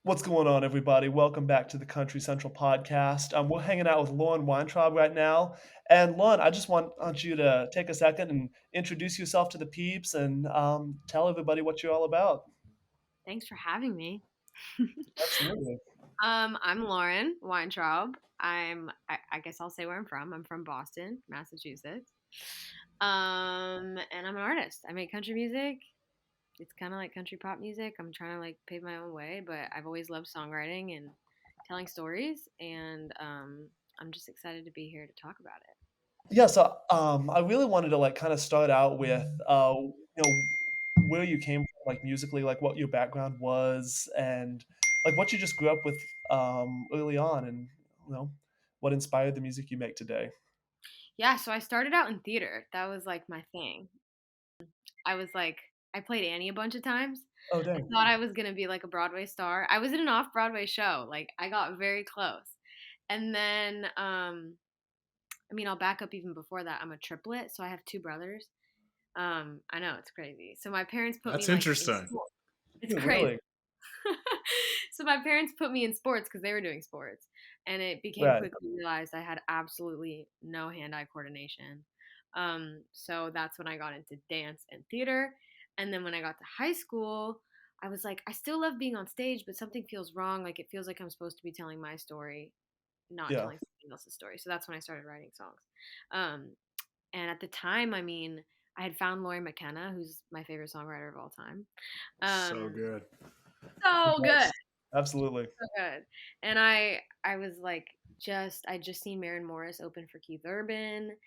What's going on, everybody? Welcome back to the Country Central podcast. We're hanging out with Lauren Weintraub right now. And Lauren, I just want you to take a second and introduce yourself to the peeps and tell everybody what you're all about. Thanks for having me. Absolutely. I'm Lauren Weintraub. I guess I'll say where I'm from. I'm from Boston, Massachusetts. And I'm an artist. I make country music. It's kind of like country pop music. I'm trying to like pave my own way, but I've always loved songwriting and telling stories. And I'm just excited to be here to talk about it. Yeah, so I really wanted to like kind of start out with where you came from, like musically, like what your background was, and like what you just grew up with early on, and what inspired the music you make today. Yeah, so I started out in theater. That was like my thing. I was like, I played Annie a bunch of times. Oh, I dang. thought I was gonna be like a Broadway star. I was in an off-Broadway show. Like I got very close. And then I mean I'll back up even before that. I'm a triplet, so I have two brothers. I know it's crazy. So my parents put me That's like in interesting. sports. It's Yeah, crazy. really? So my parents put me in sports because they were doing sports. And it became Right. quickly realized I had absolutely no hand-eye coordination. So that's when I got into dance and theater. And then when I got to high school, I was like, I still love being on stage, but something feels wrong. Like it feels like I'm supposed to be telling my story, not Yeah. telling somebody else's story. So that's when I started writing songs. Um, and at the time, I mean, I had found Lori McKenna, who's my favorite songwriter of all time. So Um, good. so good, Yes. Absolutely. so good. And I was like, I just seen Maren Morris open for Keith Urban,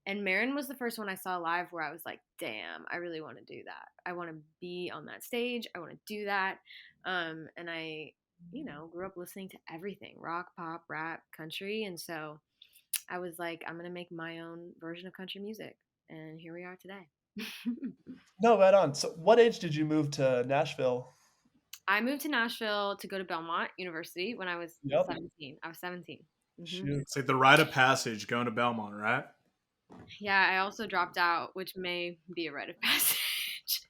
and Maren was the first one I saw live where I was like, damn, I really want to do that. I want to be on that stage. I want to do that. And I, grew up listening to everything, rock, pop, rap, country, and so I was like, I'm gonna make my own version of country music, and here we are today. No, right on. So, what age did you move to Nashville? I moved to Nashville to go to Belmont University when I was Yep. 17. I was 17. Shoot. It's like the rite of passage going to Belmont, right? Yeah, I also dropped out, which may be a rite of passage.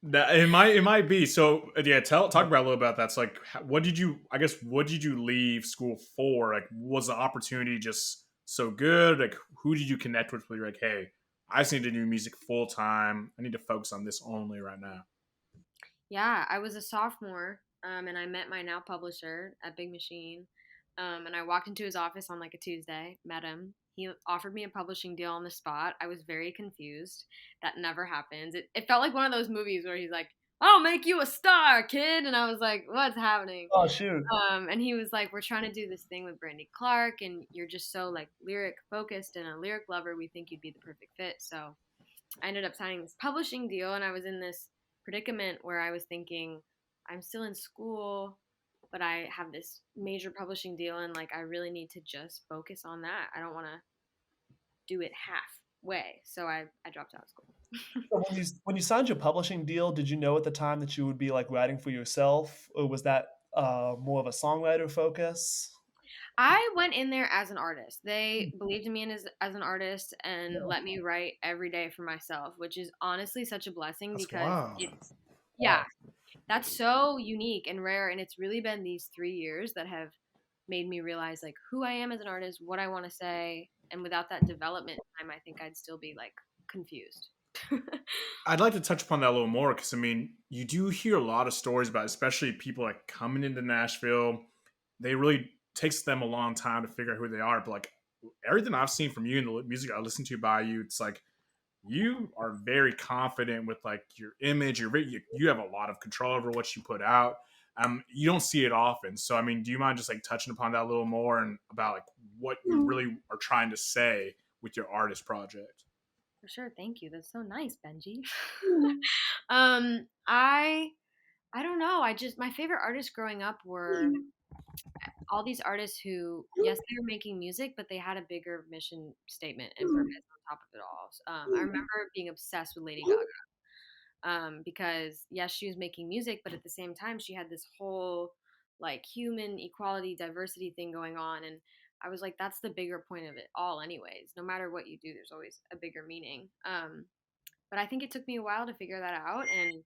That it might be. So yeah, talk about a little about that. So like, what did you? I guess what did you leave school for? Like, was the opportunity just so good? Like, who did you connect with? Where you're like, hey, I just need to do music full time. I need to focus on this only right now. Yeah, I was a sophomore, and I met my now publisher at Big Machine. And I walked into his office on like a Tuesday, met him. He offered me a publishing deal on the spot. I was very confused. That never happens. It felt like one of those movies where he's like, I'll make you a star, kid. And I was like, what's happening? Oh, shoot. And he was like, we're trying to do this thing with Brandy Clark, and you're just so like lyric focused and a lyric lover. We think you'd be the perfect fit. So I ended up signing this publishing deal, and I was in this predicament where I was thinking, I'm still in school, but I have this major publishing deal, and like I really need to just focus on that. I don't want to do it halfway, so I dropped out of school. So when you signed your publishing deal, did you know at the time that you would be like writing for yourself, or was that more of a songwriter focus? I went in there as an artist. They believed in me as an artist and let me write every day for myself, which is honestly such a blessing That's because wild. it's, yeah, Wow. that's so unique and rare. And it's really been these 3 years that have made me realize like who I am as an artist, what I want to say. And without that development time, I think I'd still be like confused. I'd like to touch upon that a little more because I mean, you do hear a lot of stories about, especially people like coming into Nashville. They really takes them a long time to figure out who they are. But like everything I've seen from you and the music I listen to by you, it's like you are very confident with like your image. You have a lot of control over what you put out. You don't see it often. So I mean, do you mind just like touching upon that a little more and about like what you really are trying to say with your artist project? For sure. Thank you. That's so nice, Benji. um, I I don't know. I just my favorite artists growing up were all these artists who, yes, they were making music, but they had a bigger mission statement and purpose on top of it all. I remember being obsessed with Lady Gaga because, yes, she was making music, but at the same time, she had this whole like human equality, diversity thing going on. And I was like, that's the bigger point of it all, anyways. No matter what you do, there's always a bigger meaning. But I think it took me a while to figure that out. And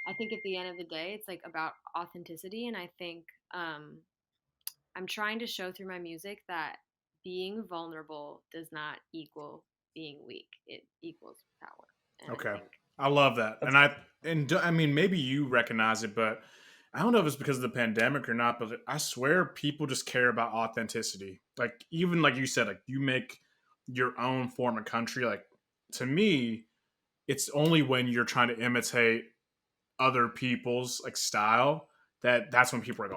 I think at the end of the day, it's like about authenticity. And I think I'm trying to show through my music that being vulnerable does not equal being weak. It equals power. And I Okay. think, I love that. That's I mean maybe you recognize it, but I don't know if it's because of the pandemic or not, but I swear people just care about authenticity. Like even like you said, like you make your own form of country. Like to me, it's only when you're trying to imitate other people's like style that's when people are like,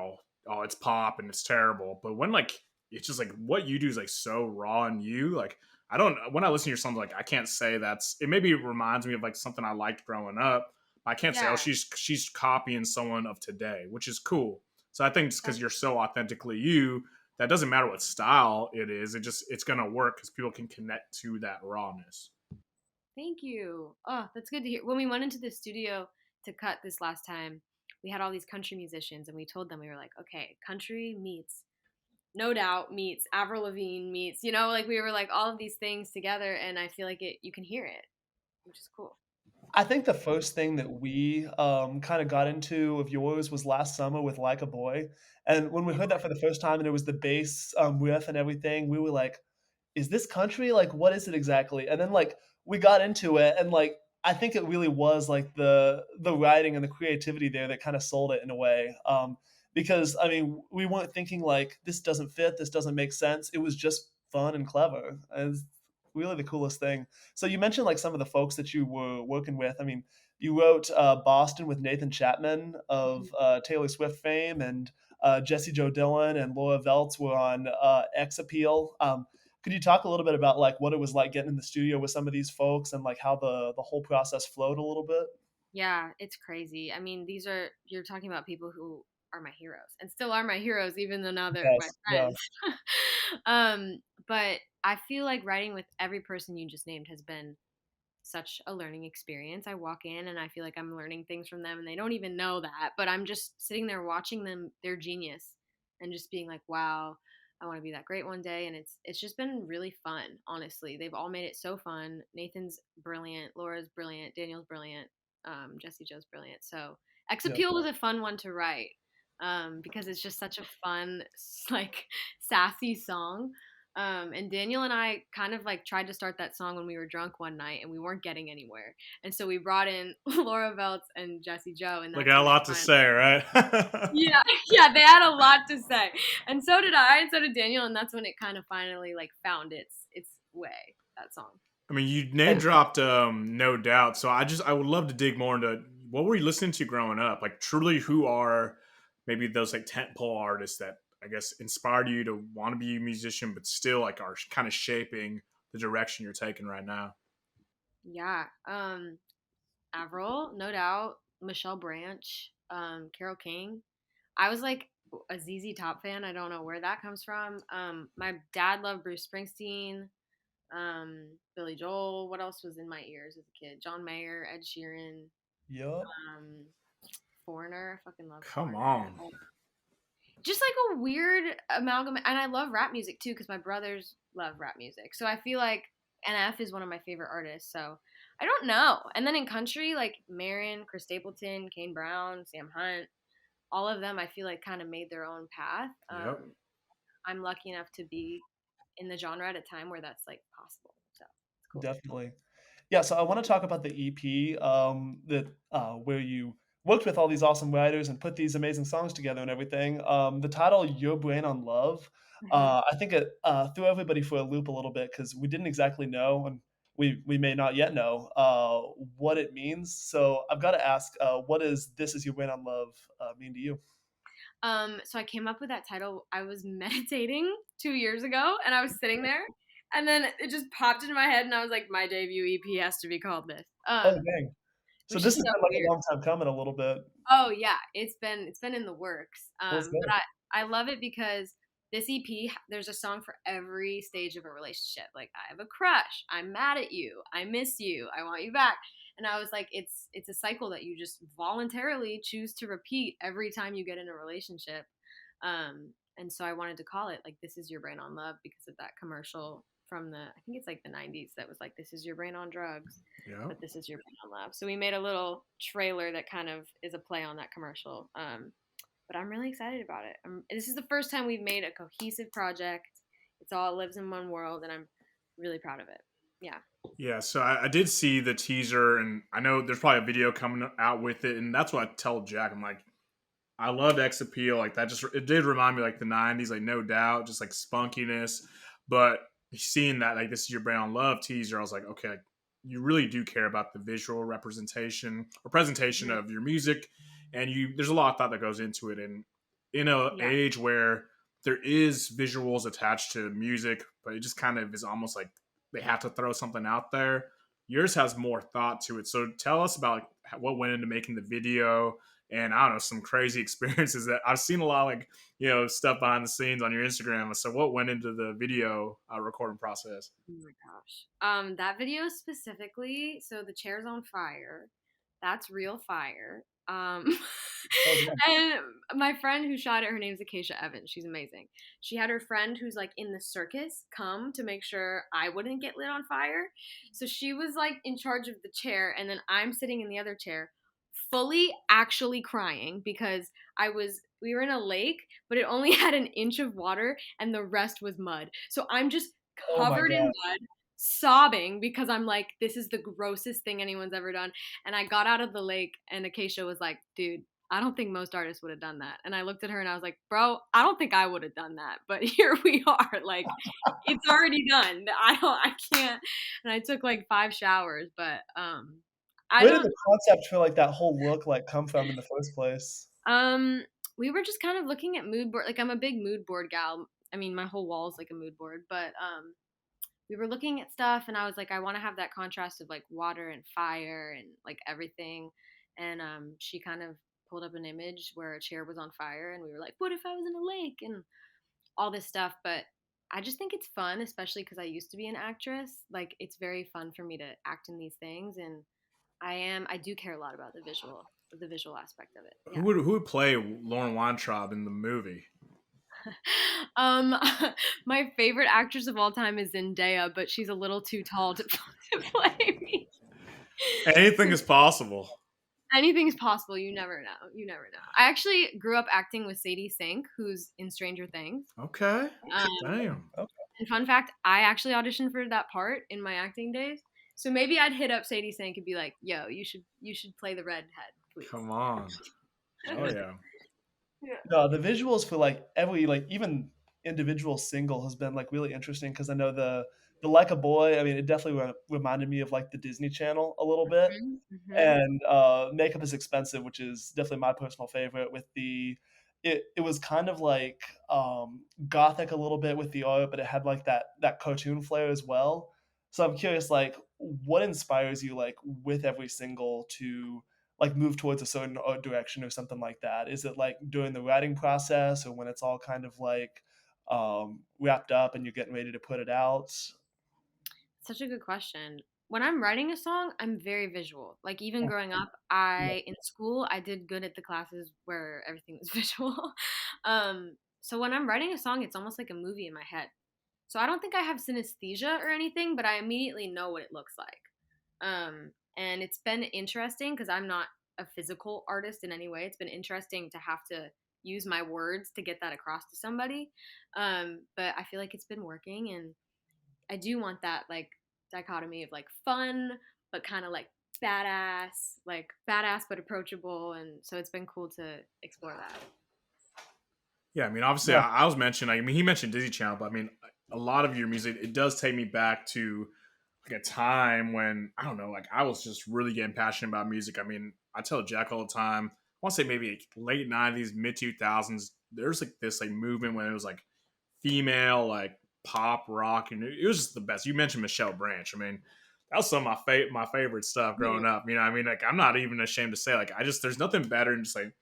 oh, it's pop and it's terrible. But when like it's just like what you do is like so raw and you like I don't when I listen to your songs like I can't say that's it maybe reminds me of like something I liked growing up. I can't say oh yeah, she's copying someone of today, which is cool. So I think it's because that's, you're so authentically you that doesn't matter what style it is. It's gonna work because people can connect to that rawness. thank you. Oh, that's good to hear. When we went into the studio to cut this last time, we had all these country musicians and we told them, we were like, okay, country meets No Doubt meets Avril Lavigne meets, like we were like all of these things together, and I feel like you can hear it, which is cool. I think the first thing that we, kinda got into of yours was last summer with "Like a Boy," and when we heard that for the first time and it was the bass, riff and everything, we were like, "Is this country? Like, what is it exactly?" And then, like, we got into it and, like, I think it really was, like, the writing and the creativity there that kinda sold it in a way, because, I mean, we weren't thinking like, "This doesn't fit, this doesn't make sense." It was just fun and clever, and it's really the coolest thing. So you mentioned, like, some of the folks that you were working with. I mean, you wrote, "Boston" with Nathan Chapman of, Taylor Swift fame, and, Jessie Joe Dillon and Laura Veltz were on, X Appeal. Could you talk a little bit about, like, what it was like getting in the studio with some of these folks and, like, how the whole process flowed a little bit? Yeah, it's crazy. I mean, you're talking about people who are my heroes and still are my heroes, even though now they're my Yes, yeah, friends. But I feel like writing with every person you just named has been such a learning experience. I walk in and I feel like I'm learning things from them and they don't even know that, but I'm just sitting there watching them, their genius, and just being like, wow, I want to be that great one day. And it's just been really fun, honestly. They've all made it so fun. Nathan's brilliant, Laura's brilliant, Daniel's brilliant, Jesse Joe's brilliant. So X yeah. Appeal was a fun one to write. Because it's just such a fun, like sassy song. And Daniel and I kind of like tried to start that song when we were drunk one night and we weren't getting anywhere. And so we brought in Laura Veltz and Jesse Joe, and Like that's got a when it lot to finally. say, right? Yeah, yeah, they had a lot to say. And so did I, and so did Daniel, and that's when it kind of finally like found its way, that song. I mean, you name And dropped No Doubt, so I would love to dig more into what were you listening to growing up? Like truly who are maybe those like tentpole artists that I guess inspired you to want to be a musician but still like are kind of shaping the direction you're taking right now. Yeah. Avril, No Doubt, Michelle Branch, Carol King. I was like a ZZ Top fan. I don't know where that comes from. My dad loved Bruce Springsteen, Billy Joel. What else was in my ears as a kid? John Mayer, Ed Sheeran, yep, um, Foreigner. I fucking love Come Foreigner. on. Just like a weird amalgam, and I love rap music too because my brothers love rap music. So I feel like NF is one of my favorite artists. So I don't know. And then in country, like Marin, Chris Stapleton, Kane Brown, Sam Hunt, all of them I feel like kind of made their own path. Yep. I'm lucky enough to be in the genre at a time where that's like possible. So it's cool. definitely. Yeah, so I want to talk about the EP that where you worked with all these awesome writers and put these amazing songs together and everything. The title "Your Brain on Love," Hmm. I think it threw everybody for a loop a little bit because we didn't exactly know, and we may not yet know what it means. So I've got to ask, what does "This Is Your Brain on Love" mean to you? So I came up with that title. I was meditating 2 years ago, and I was sitting there, and then it just popped into my head, and I was like, my debut EP has to be called this, Oh, dang! So which this is has so been like a weird. long time coming, a little bit. Oh yeah, it's been in the works. Well, it's But good. I love it because this EP, there's a song for every stage of a relationship. Like I have a crush, I'm mad at you, I miss you, I want you back. And I was like, it's a cycle that you just voluntarily choose to repeat every time you get in a relationship. And so I wanted to call it like "This Is Your Brain on Love" because of that commercial from the, I think it's like the 90s, that was like, this is your brain on drugs, Yeah. but this is your brain on love. So we made a little trailer that kind of is a play on that commercial. But I'm really excited about it. This is the first time we've made a cohesive project. It's all lives in one world, and I'm really proud of it. Yeah. Yeah, so I did see the teaser, and I know there's probably a video coming out with it, and that's what I tell Jack. I'm like, I loved X Appeal, like that. Just it did remind me like the '90s, like no doubt, just like spunkiness. But seeing that like this is your brand on love teaser, I was like, okay, like, you really do care about the visual representation or presentation Mhm. of your music, and you there's a lot of thought that goes into it. And in a Yeah. age where there is visuals attached to music, but it just kind of is almost like they have to throw something out there. Yours has more thought to it. So tell us about like, what went into making the video, and I don't know, some crazy experiences that I've seen a lot of, like, stuff behind the scenes on your Instagram. So what went into the video recording process? Oh my gosh. That video specifically, so the chair's on fire. That's real fire. Oh, yeah. And my friend who shot it, her name's Acacia Evans. She's amazing. She had her friend who's like in the circus come to make sure I wouldn't get lit on fire. So she was like in charge of the chair, and then I'm sitting in the other chair, fully actually crying because we were in a lake, but it only had an inch of water and the rest was mud. So I'm just Oh my covered in god. mud, sobbing because I'm like, this is the grossest thing anyone's ever done. And I got out of the lake, and Acacia was like, dude, I don't think most artists would have done that. And I looked at her and I was like, bro, I don't think I would have done that. But here we are. Like, it's already done. I can't. And I took like 5 showers, but I Where did don't, the concept for, like, that whole look, like, come from in the first place? um, we were just kind of looking at mood board. Like, I'm a big mood board gal. I mean, my whole wall is like a mood board, but we were looking at stuff, and I was like, I want to have that contrast of like water and fire and like everything. And she kind of pulled up an image where a chair was on fire, and we were like, what if I was in a lake and all this stuff. But I just think it's fun, especially because I used to be an actress. Like, it's very fun for me to act in these things, and I do care a lot about the visual aspect of it. Who Yeah. would play Lauren Weintraub in the movie? Um, my favorite actress of all time is Zendaya, but she's a little too tall to, to play me. Anything is possible. Anything's possible. You never know. You never know. I actually grew up acting with Sadie Sink, who's in Stranger Things. Okay. Um, Damn. Okay. and fun fact, I actually auditioned for that part in my acting days. So maybe I'd hit up Sadie Sink and be like, "Yo, you should play the redhead, please." Come on. Oh yeah. Yeah. No, the visuals for, like, every, like, even individual single has been, like, really interesting because I know the Like a Boy, I mean, it definitely reminded me of, like, the Disney Channel a little bit, Mm-hmm. and, Makeup is Expensive, which is definitely my personal favorite with it was kind of like, gothic a little bit with the art, but it had, like, that cartoon flair as well. So I'm curious, like, what inspires you, like, with every single to, like, move towards a certain art direction or something like that? Is it, like, during the writing process or when it's all kind of, like, wrapped up and you're getting ready to put it out? Such a good question. When I'm writing a song, I'm very visual. Like, even Mm, growing up, yeah. in school I did good at the classes where everything was visual. So when I'm writing a song, it's almost like a movie in my head. So I don't think I have synesthesia or anything, but I immediately know what it looks like. And it's been interesting because I'm not a physical artist in any way. It's been interesting to have to use my words to get that across to somebody. But I feel like it's been working, and I do want that like dichotomy of like fun, but kind of like badass but approachable. And so it's been cool to explore that. Yeah, I mean, obviously, No. I was mentioning. I mean, he mentioned Disney Channel, but I mean, a lot of your music it does take me back to like a time when I don't know, like I was just really getting passionate about music. I mean, I tell Jack all the time. I want to say maybe like late '90s, mid 2000s. There's like this like movement when it was like female like pop rock, and it was just the best. You mentioned Michelle Branch. I mean, that was some of my favorite stuff growing up. You know, I mean, like I'm not even ashamed to say like I just there's nothing better than just like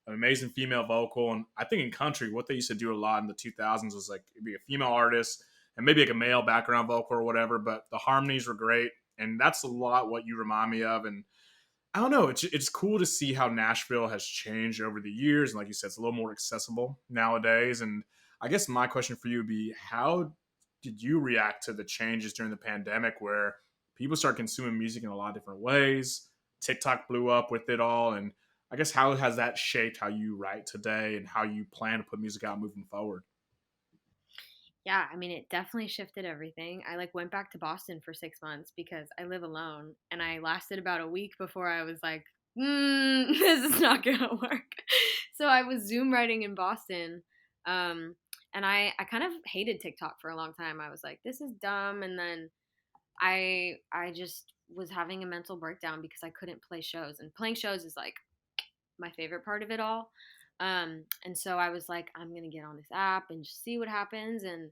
an amazing female vocal. And I think in country, what they used to do a lot in the 2000s was like it'd be a female artist and maybe like a male background vocal or whatever, but the harmonies were great. And that's a lot what you remind me of. And I don't know, it's cool to see how Nashville has changed over the years. And like you said, it's a little more accessible nowadays. And I guess my question for you would be how did you react to the changes during the pandemic where people start consuming music in a lot of different ways? TikTok blew up with it all, and I guess how has that shaped how you write today and how you plan to put music out moving forward? Yeah, I mean, it definitely shifted everything. I like went back to Boston for 6 months because I live alone, and I lasted about a week before I was like, this is not gonna work. So I was Zoom writing in Boston, um, and I kind of hated TikTok for a long time. I was like, this is dumb, and then I just was having a mental breakdown because I couldn't play shows, and playing shows is like my favorite part of it all. And so I was like, I'm gonna get on this app and just see what happens. And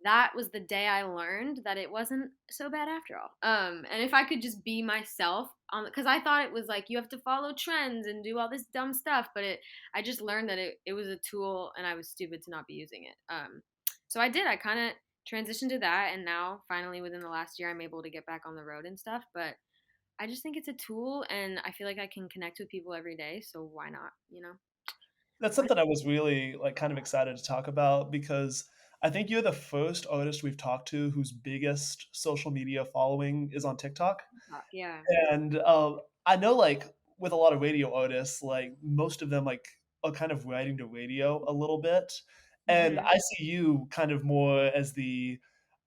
that was the day I learned that it wasn't so bad after all. And if I could just be myself, because I thought it was like you have to follow trends and do all this dumb stuff, but I just learned that it was a tool, and I was stupid to not be using it. So I did. I kind of transitioned to that, and now finally within the last year, I'm able to get back on the road and stuff. But I just think it's a tool, and I feel like I can connect with people every day. So why not? You know? That's Why something I was really, like, kind of excited to talk about because I think you're the first artist we've talked to whose biggest social media following is on TikTok. not? Yeah. And, I know, like, with a lot of radio artists, like, most of them, like, are kind of writing to radio a little bit, and Hmm. I see you kind of more as the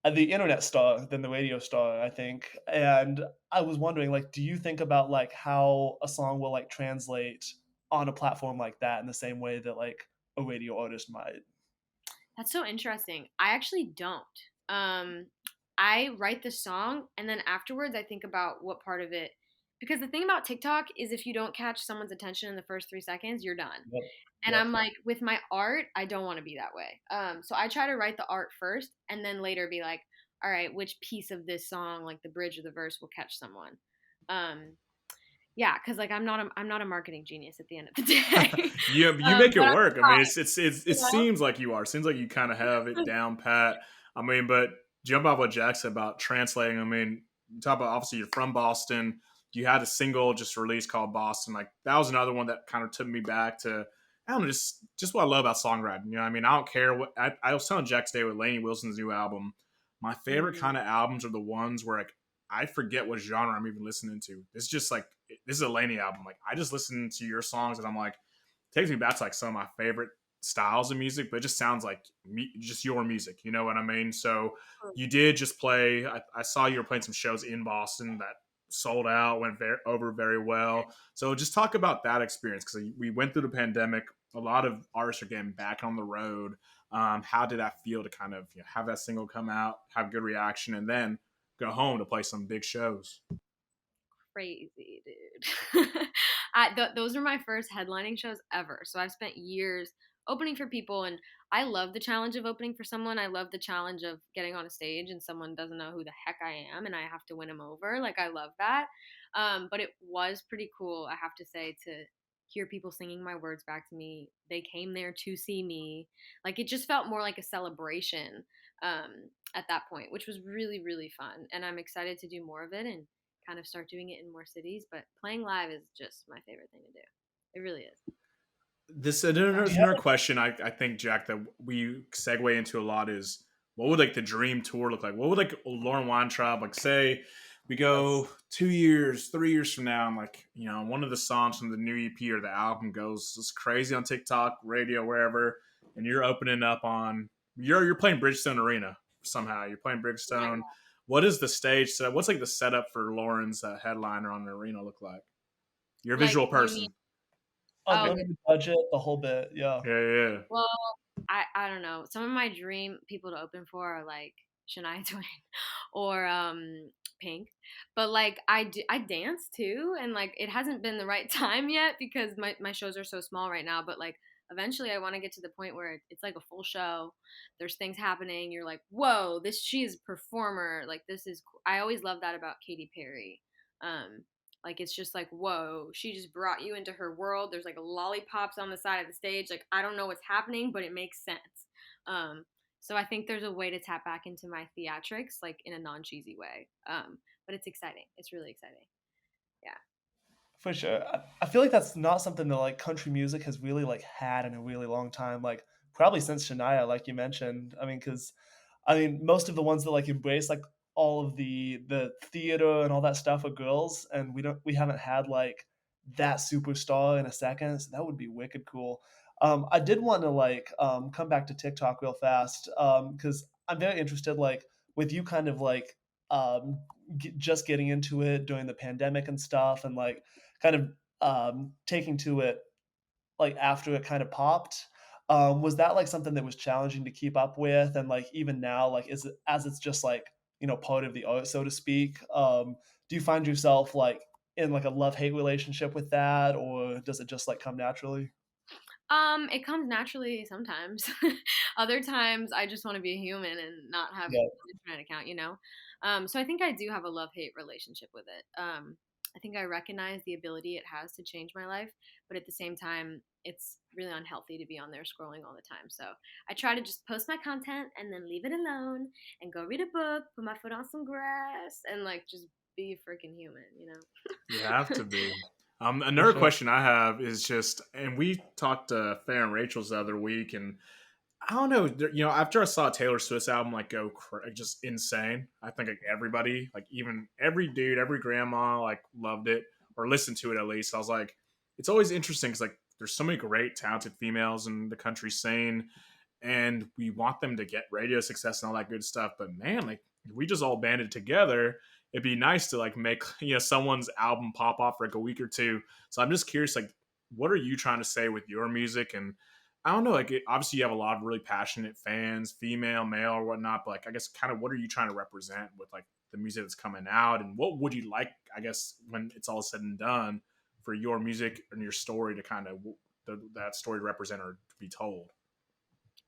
internet star than the radio star, I think, and I was wondering, like, do you think about, like, how a song will, like, translate on a platform like that in the same way that, like, a radio artist might? That's so interesting. I actually don't. Um, I write the song, and then afterwards I think about what part of it, because the thing about TikTok is if you don't catch someone's attention in the first 3 seconds, you're done. Yep, And yep. I'm like, with my art, I don't want to be that way. So I try to write the art first, and then later be like, all right, which piece of this song, like the bridge or the verse, will catch someone. Um, yeah, because like I'm not a marketing genius at the end of the day. You make it But I work. I try, mean, it you know. seems like you are. It seems like you kind of have it down pat. I mean, but jump off what Jack said about translating. I mean, you talk about obviously you're from Boston. You had a single just released called Boston. Like that was another one that kind of took me back to I don't know, just what I love about songwriting. You know, what I mean, I don't care what I was telling Jack today with Lainey Wilson's new album. My favorite Mm, kind of albums are the ones where like I forget what genre I'm even listening to. It's just like this is a Lainey album. Like I just listen to your songs and I'm like, takes me back to like some of my favorite styles of music, but it just sounds like just your music. You know what I mean? So you did just play. I saw you were playing some shows in Boston that sold out, went over very well. So just talk about that experience because we went through the pandemic. A lot of artists are getting back on the road. How did that feel to kind of have that single come out, have good reaction, and then go home to play some big shows? crazy, dude. Those are my first headlining shows ever. So I've spent years opening for people, and I love the challenge of opening for someone. I love the challenge of getting on a stage and someone doesn't know who the heck I am, and I have to win them over. Like I love that. But it was pretty cool, I have to say, to hear people singing my words back to me. They came there to see me. Like it just felt more like a celebration at that point, which was really really fun. And I'm excited to do more of it and kind of start doing it in more cities. But playing live is just my favorite thing to do. It really is. This Do there's you have another question I think Jack that we segue into a lot is what would like the dream tour look like? What would like Lauren Weintraub like say we go yes. 2 years, 3 years from now, and like one of the songs from the new EP or the album goes just crazy on TikTok, radio, wherever, and you're opening up on you're playing Bridgestone Arena somehow. You're playing Oh my Bridgestone. god. What is the stage set? What's like the setup for Lauren's headliner on the arena look like? You're a Like visual you mean? person. Oh, okay. Unlimited budget, the whole bit, yeah. Yeah, yeah. Well, I don't know. Some of my dream people to open for are like Shania Twain or Pink. But like I dance too, and like it hasn't been the right time yet because my shows are so small right now, but like eventually I want to get to the point where it's like a full show. There's things happening. You're like, "Whoa, this she is a performer." Like this is cool. I always love that about Katy Perry. Um like it's just like, whoa, she just brought you into her world. There's like lollipops on the side of the stage. Like I don't know what's happening, but it makes sense. Um, so I think there's a way to tap back into my theatrics, like in a non cheesy way. But it's exciting. It's really exciting. Yeah. For sure. I feel like that's not something that, like, country music has really, like, had in a really long time, like, probably since Shania, like you mentioned. I mean, because I mean, most of the ones that like embrace like all of the theater and all that stuff are girls, and we haven't had like that superstar in a second. So that would be wicked cool. I did want to like come back to TikTok real fast because I'm very interested like with you kind of like just getting into it during the pandemic and stuff, and like kind of taking to it like after it kind of popped. Was that like something that was challenging to keep up with? And like even now, like is it as it's just like, part of the art, so to speak, do you find yourself like in like a love-hate relationship with that, or does it just like come naturally? It comes naturally sometimes. Other times I just want to be a human and not have Yeah. an internet account, you know? So I think I do have a love-hate relationship with it. I think I recognize the ability it has to change my life, but at the same time, it's really unhealthy to be on there scrolling all the time. So I try to just post my content and then leave it alone and go read a book, put my foot on some grass, and like just be a freaking human, you You have know? to be. For Another sure. question I have is just, and we talked to Fair and Rachel's the other week, and I don't know, after I saw Taylor Swift's album like go just insane, I think like everybody, like even every dude, every grandma, like loved it or listened to it at least. I was like, it's always interesting because like there's so many great, talented females in the country scene, and we want them to get radio success and all that good stuff. But man, like if we just all banded together, it'd be nice to like make someone's album pop off for like a week or two. So I'm just curious, like, what are you trying to say with your music? And I don't know, like obviously you have a lot of really passionate fans, female, male, or whatnot. But like, I guess kind of what are you trying to represent with like the music that's coming out, and what would you like, I guess, when it's all said and done, for your music and your story to kind of that story to represent or to be told?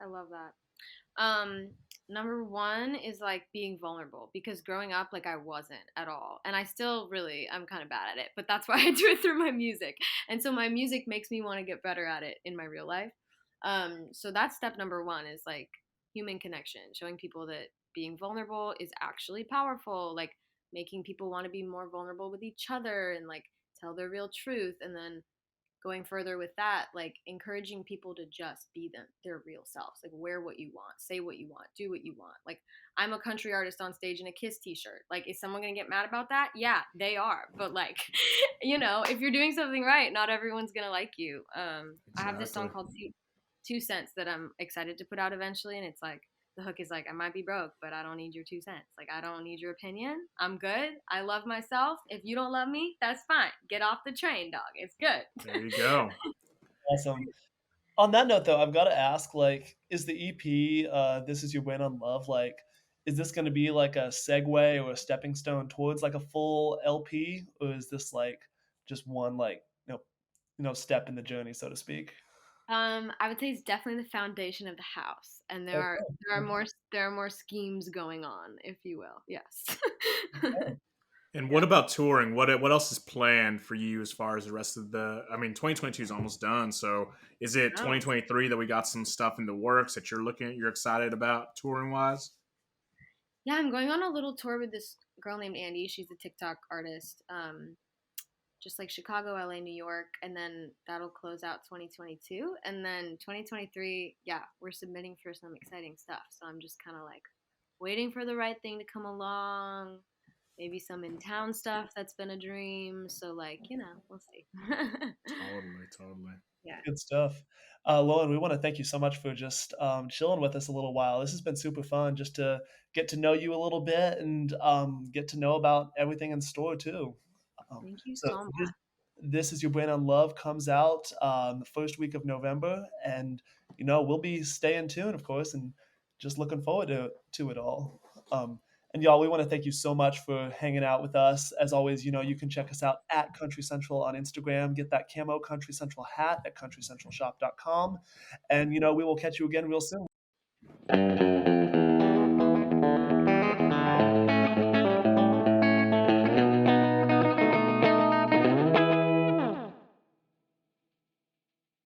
I love that. Um, Number one is like being vulnerable because growing up, like I wasn't at all. And I still really, I'm kind of bad at it, but that's why I do it through my music. And so my music makes me want to get better at it in my real life. So that's step number one is like human connection, showing people that being vulnerable is actually powerful, like making people want to be more vulnerable with each other and like tell their real truth. And then going further with that, like encouraging people to just be their real selves, like wear what you want, say what you want, do what you want. Like I'm a country artist on stage in a Kiss t-shirt. Like is someone gonna get mad about that? Yeah, they are. But like, if you're doing something right, not everyone's gonna like you. I have this song Exactly. called Two Cents that I'm excited to put out eventually, and it's like the hook is like, I might be broke, but I don't need your 2 cents. Like, I don't need your opinion. I'm good. I love myself. If you don't love me, that's fine. Get off the train, dog. It's good. There you go. Awesome. On that note, though, I've got to ask, like, is the EP, "This Is Your Win on Love," like, is this going to be like a segue or a stepping stone towards like a full LP, or is this like just one like step in the journey, so to speak? I would say it's definitely the foundation of the house, and there are Okay. there are more there are more schemes going on, if you will. Yes. And what Yeah. about touring? What else is planned for you as far as the rest of the? I mean, 2022 is almost done. So is it Oh. 2023 that we got some stuff in the works that you're excited about touring wise? Yeah, I'm going on a little tour with this girl named Andy. She's a TikTok artist. Just like Chicago, LA, New York, and then that'll close out 2022. And then 2023, yeah, we're submitting for some exciting stuff. So I'm just kind of like waiting for the right thing to come along. Maybe some in town stuff that's been a dream. So, like, we'll see. Totally, totally. Yeah. Good stuff. Lauren, we want to thank you so much for just chilling with us a little while. This has been super fun just to get to know you a little bit and get to know about everything in store too. Thank you So so much. this is your brand on love comes out the first week of November, and we'll be staying tuned, of course, and just looking forward to it all. And y'all, we want to thank you so much for hanging out with us. As always, you can check us out at Country Central on Instagram. Get that camo Country Central hat at countrycentralshop.com. And we will catch you again real soon.